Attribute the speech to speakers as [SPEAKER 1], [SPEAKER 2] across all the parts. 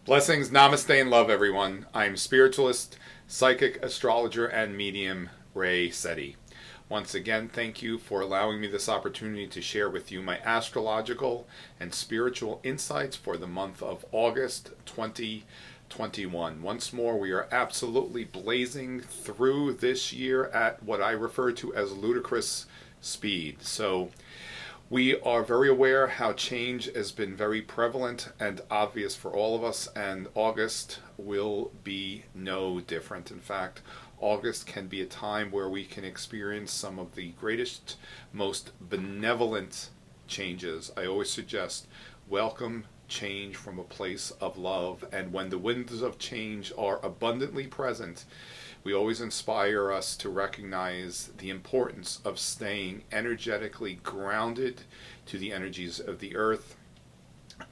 [SPEAKER 1] Blessings, namaste, and love, everyone. I'm spiritualist, psychic, astrologer, and medium Ray Sette. Once again, thank you for allowing me this opportunity to share with you my astrological and spiritual insights for the month of August 2021. Once more, we are absolutely blazing through this year at what I refer to as ludicrous speed. So we are very aware how change has been very prevalent and obvious for all of us, and August will be no different. In fact, August can be a time where we can experience some of the greatest, most benevolent changes. I always suggest welcome change from a place of love, and when the winds of change are abundantly present, we always inspire us to recognize the importance of staying energetically grounded to the energies of the earth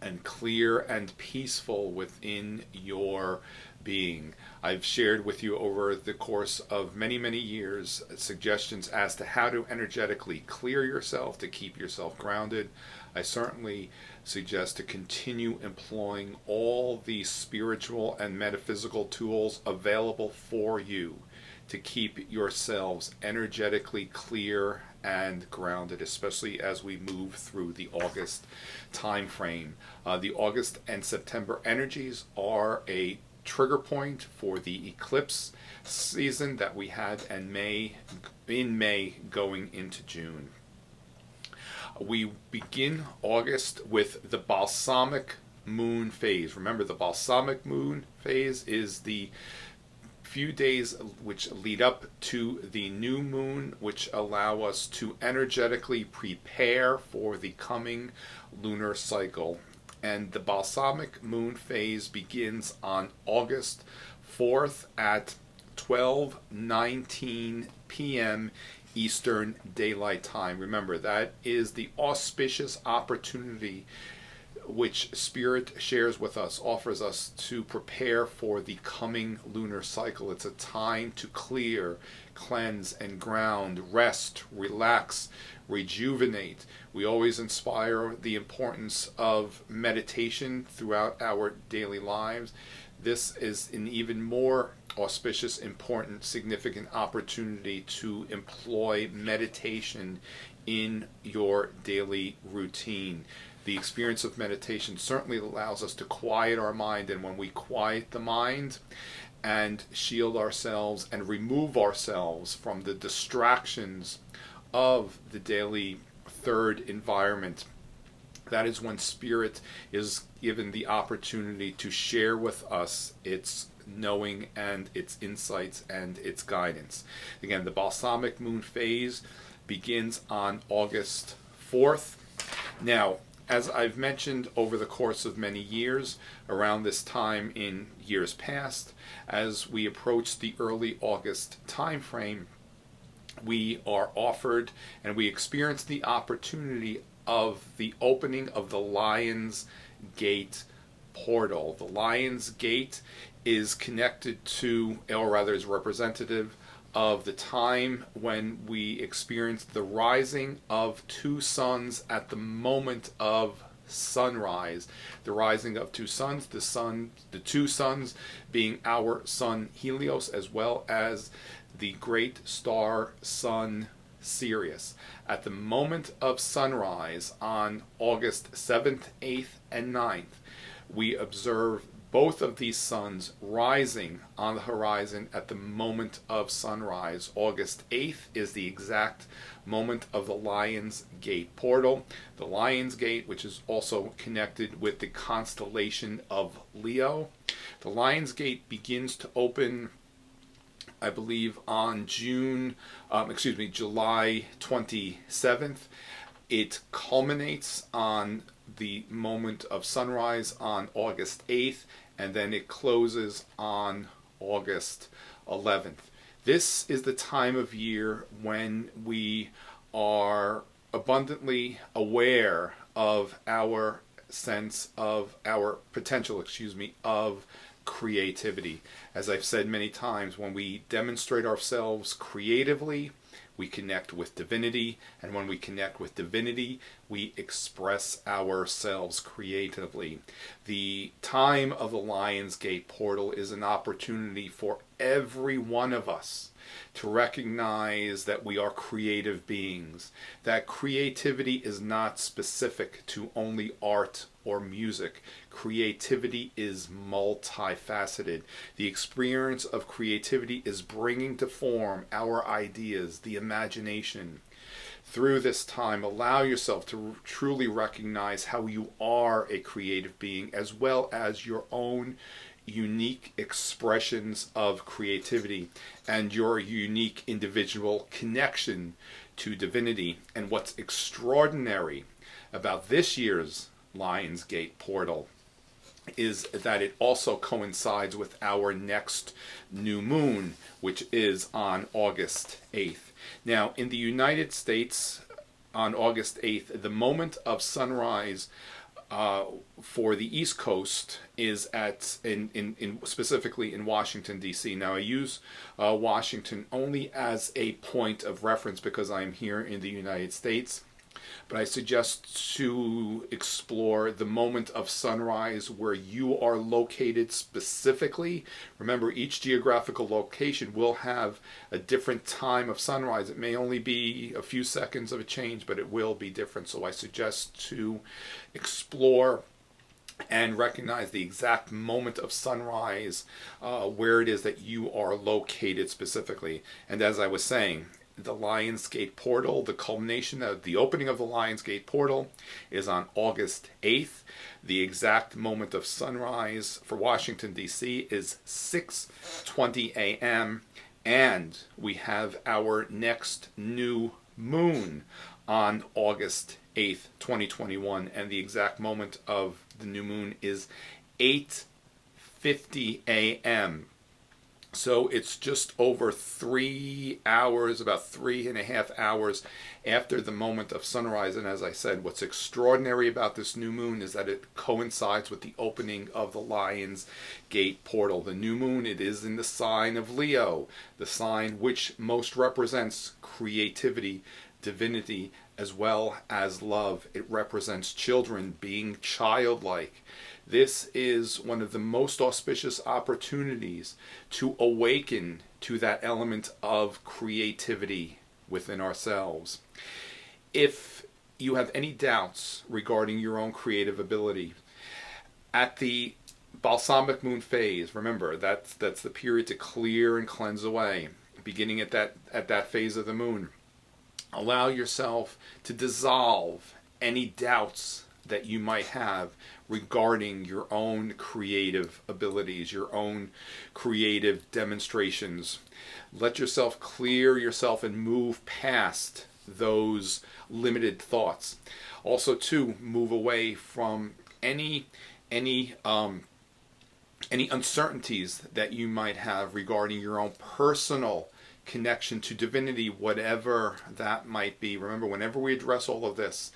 [SPEAKER 1] and clear and peaceful within your being. I've shared with you over the course of many, many years suggestions as to how to energetically clear yourself to keep yourself grounded. I certainly suggest to continue employing all the spiritual and metaphysical tools available for you to keep yourselves energetically clear and grounded, especially as we move through the August time frame. The August and September energies are a trigger point for the eclipse season that we had in May going into June. We begin August with the Balsamic moon phase. Remember, the Balsamic moon phase is the few days which lead up to the new moon, which allow us to energetically prepare for the coming lunar cycle. And the Balsamic moon phase begins on August 4th at 12:19 p.m. Eastern Daylight Time. Remember, that is the auspicious opportunity which Spirit shares with us, offers us to prepare for the coming lunar cycle. It's a time to clear, cleanse, and ground, rest, relax, rejuvenate. We always inspire the importance of meditation throughout our daily lives. This is an even more auspicious, important, significant opportunity to employ meditation in your daily routine. The experience of meditation certainly allows us to quiet our mind, and when we quiet the mind and shield ourselves and remove ourselves from the distractions of the daily third environment, that is when Spirit is given the opportunity to share with us its knowing and its insights and its guidance. Again, the Balsamic moon phase begins on August 4th. Now, as I've mentioned over the course of many years, around this time in years past, as we approach the early August time frame, we are offered and we experience the opportunity of the opening of the Lionsgate Portal. The Lionsgate is connected to, or rather is representative of the time when we experienced the rising of two suns at the moment of sunrise. The rising of two suns, the two suns being our sun Helios, as well as the great star sun Sirius. At the moment of sunrise on August 7th, 8th, and 9th, we observe both of these suns rising on the horizon at the moment of sunrise. August 8th is the exact moment of the Lionsgate Portal. The Lionsgate, which is also connected with the constellation of Leo. The Lionsgate begins to open, I believe, on July 27th. It culminates on the moment of sunrise on August 8th, and then it closes on August 11th. This is the time of year when we are abundantly aware of our sense of our potential, of creativity. As I've said many times, when we demonstrate ourselves creatively, we connect with divinity, and when we connect with divinity, we express ourselves creatively. The time of the Lionsgate Portal is an opportunity for every one of us to recognize that we are creative beings, that creativity is not specific to only art or music. Creativity is multifaceted. The experience of creativity is bringing to form our ideas, the imagination. Through this time, allow yourself to truly recognize how you are a creative being, as well as your own unique expressions of creativity and your unique individual connection to divinity. And what's extraordinary about this year's Lionsgate Portal is that it also coincides with our next new moon, which is on August 8th. Now, in the United States, on August 8th, the moment of sunrise for the East Coast is specifically in Washington, D.C. Now, I use Washington only as a point of reference because I am here in the United States. But I suggest to explore the moment of sunrise where you are located specifically. Remember, each geographical location will have a different time of sunrise. It may only be a few seconds of a change, but it will be different. So I suggest to explore and recognize the exact moment of sunrise where it is that you are located specifically. And as I was saying, the Lionsgate Portal, the culmination of the opening of the Lionsgate Portal is on August 8th. The exact moment of sunrise for Washington, D.C. is 6:20 a.m. And we have our next new moon on August 8th, 2021. And the exact moment of the new moon is 8:50 a.m. So it's just over 3 hours, about 3.5 hours after the moment of sunrise. And as I said, what's extraordinary about this new moon is that it coincides with the opening of the Lionsgate Portal. The new moon, it is in the sign of Leo, the sign which most represents creativity, divinity, as well as love. It represents children being childlike. This is one of the most auspicious opportunities to awaken to that element of creativity within ourselves. If you have any doubts regarding your own creative ability, at the Balsamic moon phase, remember that's the period to clear and cleanse away. Beginning at that phase of the moon, allow yourself to dissolve any doubts that you might have regarding your own creative abilities, your own creative demonstrations. Let yourself clear yourself and move past those limited thoughts. Also, to move away from any uncertainties that you might have regarding your own personal connection to divinity, whatever that might be. Remember, whenever we address all of this,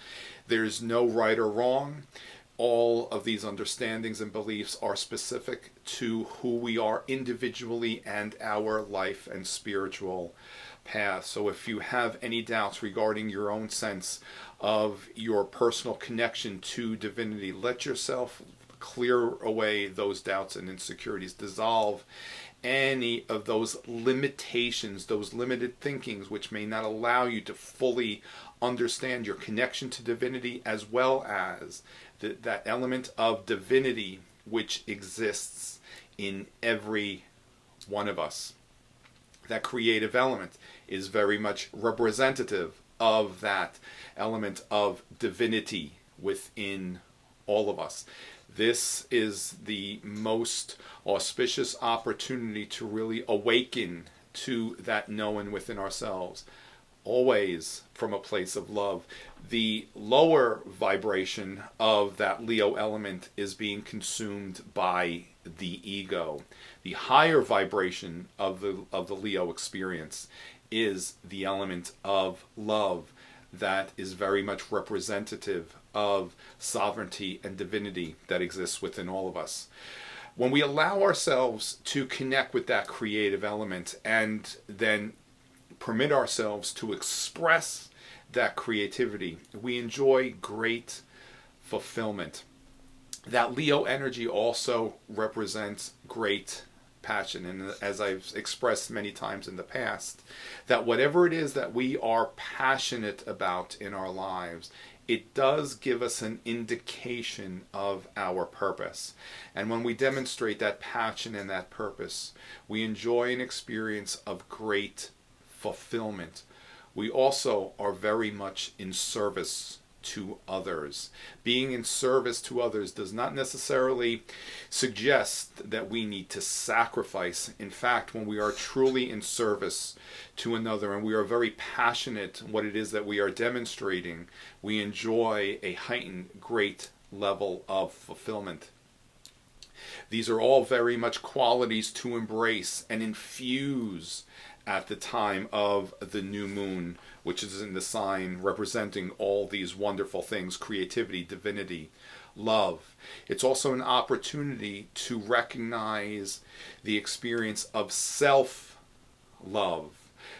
[SPEAKER 1] there's no right or wrong. All of these understandings and beliefs are specific to who we are individually and our life and spiritual path. So if you have any doubts regarding your own sense of your personal connection to divinity, let yourself clear away those doubts and insecurities. Dissolve any of those limitations, those limited thinkings which may not allow you to fully understand your connection to divinity, as well as that element of divinity which exists in every one of us. That creative element is very much representative of that element of divinity within all of us. This is the most auspicious opportunity to really awaken to that knowing within ourselves, always from a place of love. The lower vibration of that Leo element is being consumed by the ego. The higher vibration of the Leo experience is the element of love that is very much representative of sovereignty and divinity that exists within all of us. When we allow ourselves to connect with that creative element and then permit ourselves to express that creativity, we enjoy great fulfillment. That Leo energy also represents great passion, and as I've expressed many times in the past, that whatever it is that we are passionate about in our lives, it does give us an indication of our purpose. And when we demonstrate that passion and that purpose, we enjoy an experience of great fulfillment. We also are very much in service to others. Being in service to others does not necessarily suggest that we need to sacrifice. In fact, when we are truly in service to another and we are very passionate what it is that we are demonstrating, we enjoy a heightened great level of fulfillment. These are all very much qualities to embrace and infuse at the time of the new moon, which is in the sign representing all these wonderful things: creativity, divinity, love. It's also an opportunity to recognize the experience of self-love.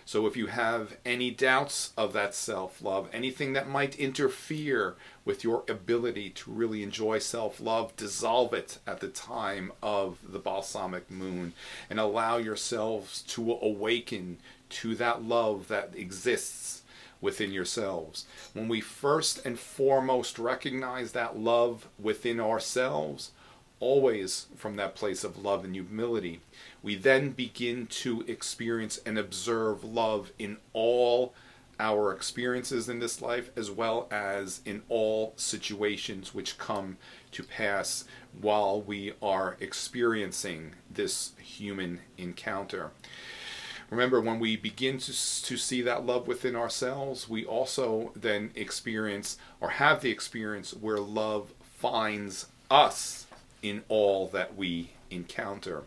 [SPEAKER 1] So if you have any doubts of that self-love, anything that might interfere with your ability to really enjoy self-love, dissolve it at the time of the balsamic moon and allow yourselves to awaken to that love that exists within yourselves. When we first and foremost recognize that love within ourselves, always from that place of love and humility, we then begin to experience and observe love in all our experiences in this life, as well as in all situations which come to pass while we are experiencing this human encounter. Remember, when we begin to see that love within ourselves, we also then experience or have the experience where love finds us in all that we encounter.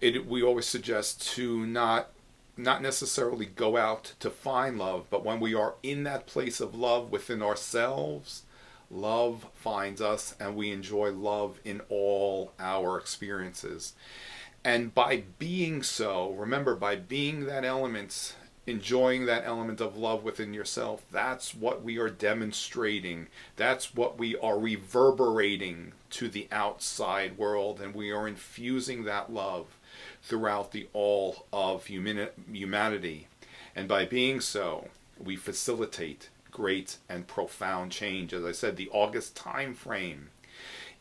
[SPEAKER 1] We always suggest to not necessarily go out to find love, but when we are in that place of love within ourselves, love finds us and we enjoy love in all our experiences. And by being so, remember, by being that element, enjoying that element of love within yourself, that's what we are demonstrating. That's what we are reverberating to the outside world, and we are infusing that love throughout the all of humanity. And by being so, we facilitate great and profound change. As I said, the August time frame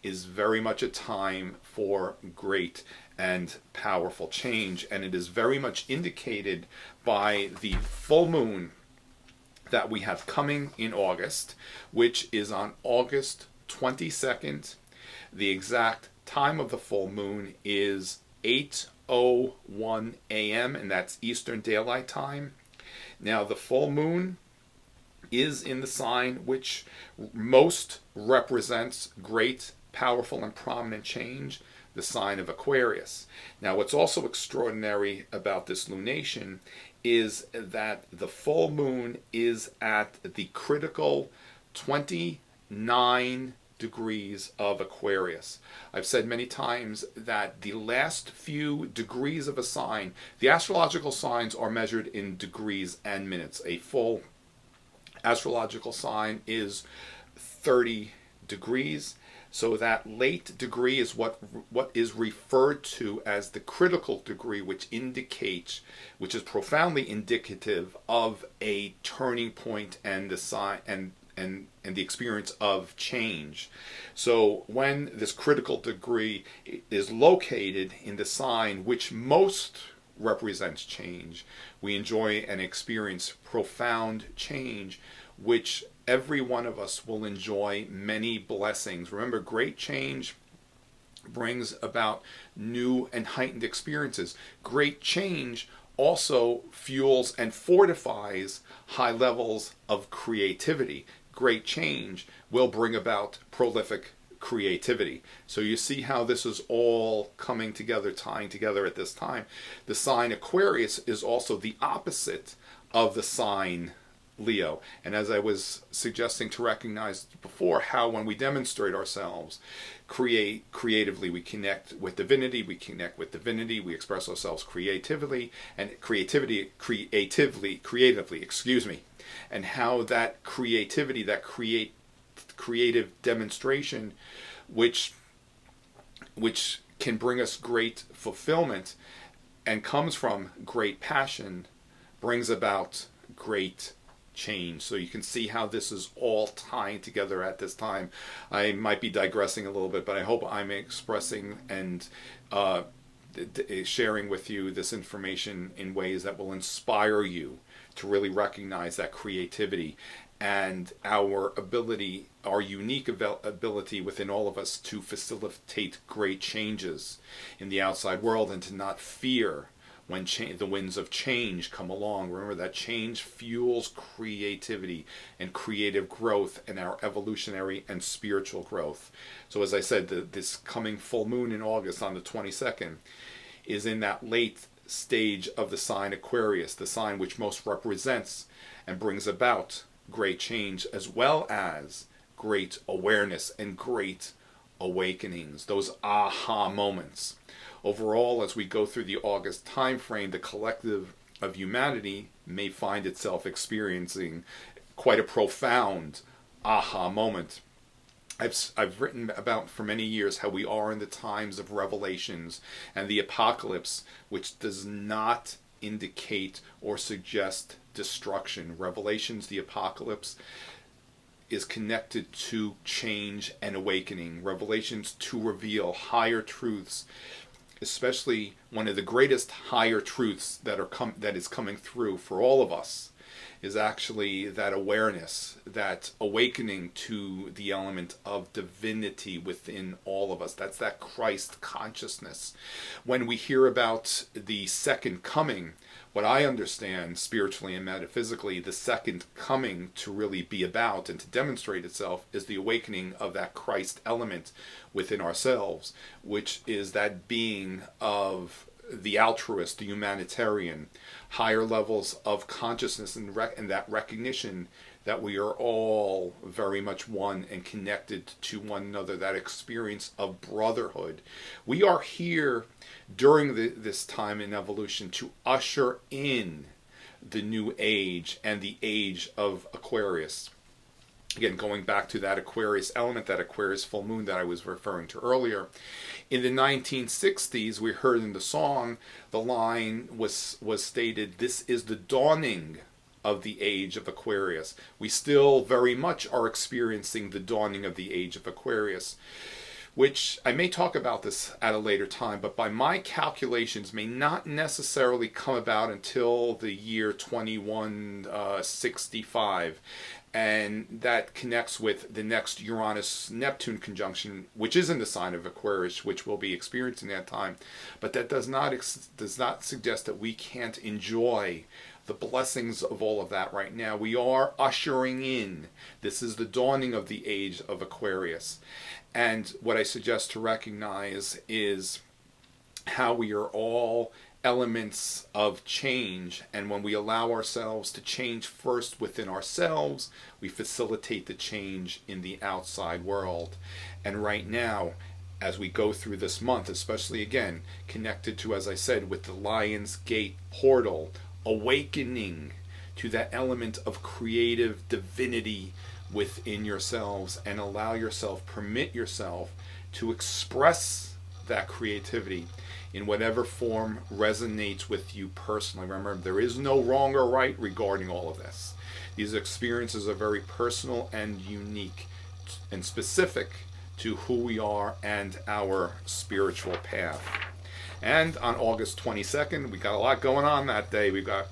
[SPEAKER 1] is very much a time for great and powerful change, and it is very much indicated by the full moon that we have coming in August, which is on August 22nd. The exact time of the full moon is 8:01 a.m., and that's Eastern Daylight Time. Now, the full moon is in the sign which most represents great, powerful, and prominent change, the sign of Aquarius. Now, what's also extraordinary about this lunation is that the full moon is at the critical 29 degrees of Aquarius. I've said many times that the last few degrees of a sign, the astrological signs are measured in degrees and minutes. A full astrological sign is 30 degrees. So that late degree is what is referred to as the critical degree, which is profoundly indicative of a turning point and the sign and the experience of change. So when this critical degree is located in the sign which most represents change, we enjoy and experience profound change, which every one of us will enjoy many blessings. Remember, great change brings about new and heightened experiences. Great change also fuels and fortifies high levels of creativity. Great change will bring about prolific creativity. So you see how this is all coming together, tying together at this time. The sign Aquarius is also the opposite of the sign Leo. And as I was suggesting to recognize before, how when we demonstrate ourselves, creatively, we connect with divinity, we express ourselves creatively, excuse me, and how that creativity, that creative demonstration, which can bring us great fulfillment and comes from great passion, brings about great change. So you can see how this is all tying together at this time. I might be digressing a little bit, but I hope I'm expressing and sharing with you this information in ways that will inspire you to really recognize that creativity and our ability, our unique ability within all of us to facilitate great changes in the outside world, and to not fear when the winds of change come along. Remember that change fuels creativity and creative growth and our evolutionary and spiritual growth. So as I said, this coming full moon in August on the 22nd is in that late stage of the sign Aquarius, the sign which most represents and brings about great change, as well as great awareness and great awakenings, those aha moments. Overall, as we go through the August time frame, the collective of humanity may find itself experiencing quite a profound aha moment. I've written about for many years how we are in the times of revelations and the apocalypse, which does not indicate or suggest destruction. Revelations, the apocalypse, is connected to change and awakening. Revelations to reveal higher truths, especially one of the greatest higher truths that is coming through for all of us, is actually that awareness, that awakening to the element of divinity within all of us. That's that Christ consciousness. When we hear about the second coming, what I understand spiritually and metaphysically, the second coming to really be about and to demonstrate itself is the awakening of that Christ element within ourselves, which is that being of the altruist, the humanitarian, higher levels of consciousness, and that recognition that we are all very much one and connected to one another, that experience of brotherhood. We are here during this time in evolution to usher in the new age and the age of Aquarius. Again, going back to that Aquarius element, that Aquarius full moon that I was referring to earlier. In the 1960s, we heard in the song, the line was stated, "This is the dawning of the age of Aquarius." We still very much are experiencing the dawning of the age of Aquarius, which I may talk about this at a later time, but by my calculations may not necessarily come about until the year 2165. And that connects with the next Uranus-Neptune conjunction, which is in the sign of Aquarius, which we'll be experiencing that time. But that does not suggest that we can't enjoy the blessings of all of that right now. We are ushering in. This is the dawning of the age of Aquarius. And what I suggest to recognize is how we are all elements of change, and when we allow ourselves to change first within ourselves, we facilitate the change in the outside world. And right now, as we go through this month, especially again connected to, as I said, with the Lionsgate Portal, awakening to that element of creative divinity within yourselves, and permit yourself to express that creativity in whatever form resonates with you personally. Remember, there is no wrong or right regarding all of this. These experiences are very personal and unique and specific to who we are and our spiritual path. And on August 22nd, we got a lot going on that day. We've got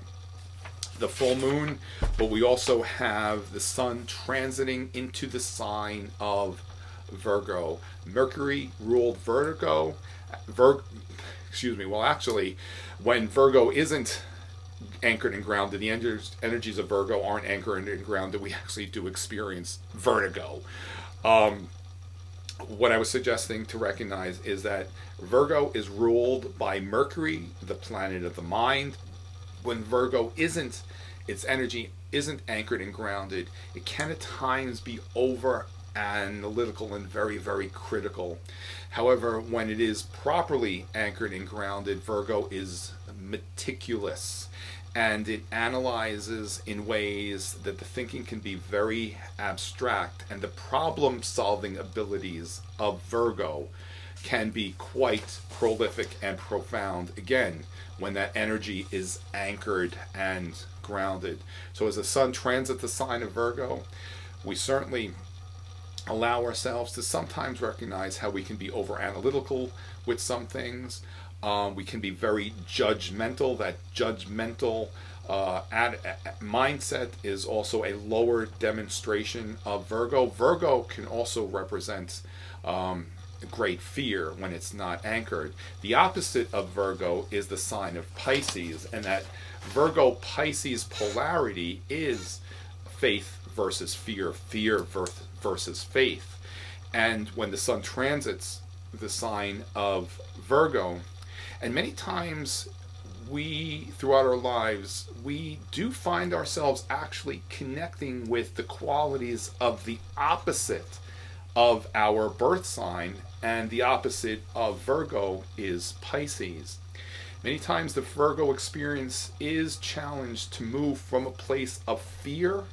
[SPEAKER 1] the full moon, but we also have the sun transiting into the sign of Virgo. Mercury ruled Virgo. Well, actually, when Virgo isn't anchored and grounded, the energies of Virgo aren't anchored and grounded, we actually do experience vertigo. What I was suggesting to recognize is that Virgo is ruled by Mercury, the planet of the mind. When Virgo isn't, its energy isn't anchored and grounded, it can at times be over analytical and very, very critical. However, when it is properly anchored and grounded, Virgo is meticulous, and it analyzes in ways that the thinking can be very abstract, and the problem solving abilities of Virgo can be quite prolific and profound, again, when that energy is anchored and grounded. So as the sun transits the sign of Virgo, we certainly allow ourselves to sometimes recognize how we can be over analytical with some things. We can be very judgmental. That judgmental mindset is also a lower demonstration of Virgo. Virgo can also represent great fear when it's not anchored. The opposite of Virgo is the sign of Pisces, and that Virgo Pisces polarity is faith versus fear, fear versus faith. And when the sun transits the sign of Virgo, and many times we, throughout our lives, we do find ourselves actually connecting with the qualities of the opposite of our birth sign, and the opposite of Virgo is Pisces. Many times the Virgo experience is challenged to move from a place of fear,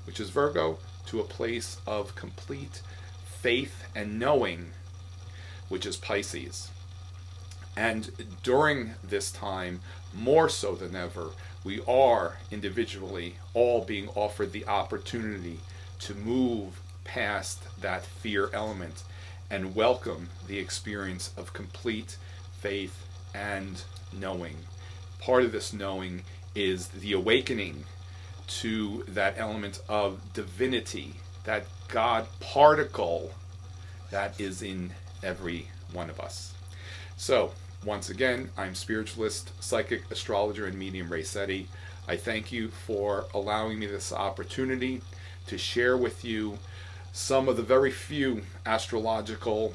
[SPEAKER 1] which is Virgo, to a place of complete faith and knowing, which is Pisces. And during this time, more so than ever, we are individually all being offered the opportunity to move past that fear element and welcome the experience of complete faith and knowing. Part of this knowing is the awakening to that element of divinity, that God particle that is in every one of us. So, once again, I'm spiritualist, psychic, astrologer, and medium Ray Sette. I thank you for allowing me this opportunity to share with you some of the very few astrological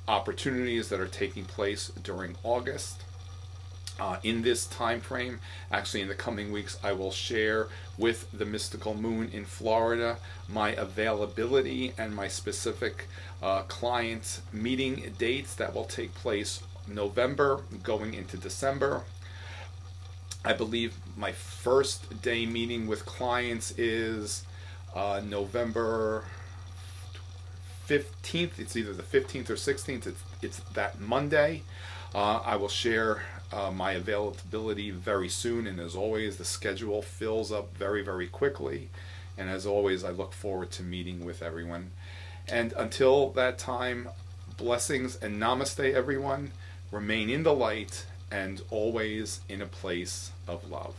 [SPEAKER 1] opportunities that are taking place during August. In this time frame, actually in the coming weeks, I will share with the mystical moon in Florida my availability and my specific client meeting dates that will take place November going into December. I believe my first day meeting with clients is November 15th. It's either the 15th or 16th. It's that Monday. I will share my availability very soon, and as always, the schedule fills up very, very quickly. And as always, I look forward to meeting with everyone. And until that time, blessings and namaste, everyone. Remain in the light and always in a place of love.